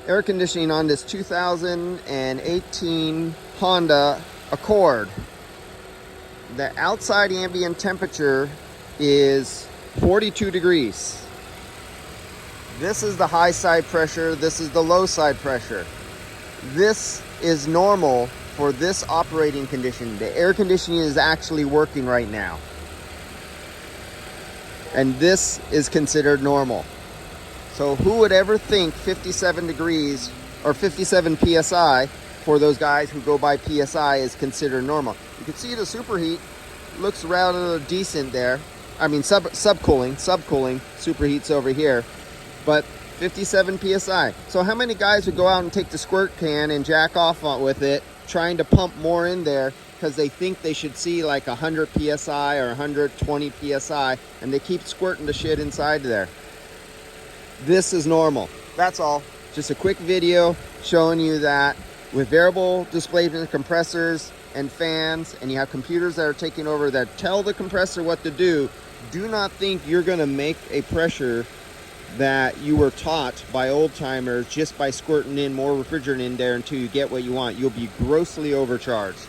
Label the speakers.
Speaker 1: air conditioning on this 2018 Honda Accord. The outside ambient temperature is 42 degrees. This is the high side pressure, this is the low side pressure. This is normal for this operating condition. The air conditioning is actually working right now. And this is considered normal. So who would ever think 57 degrees or 57 PSI for those guys who go by PSI is considered normal? You can see the superheat looks rather decent there. I mean subcooling, superheat's over here, but 57 PSI. So how many guys would go out and take the squirt can and jack off with it, trying to pump more in there because they think they should see like 100 PSI or 120 PSI, and they keep squirting the shit inside there? This is normal. That's all. Just a quick video showing you that with variable displacement compressors and fans, and you have computers that are taking over that tell the compressor what to do, do not think you're going to make a pressure that you were taught by old timers just by squirting in more refrigerant in there until you get what you want. You'll be grossly overcharged.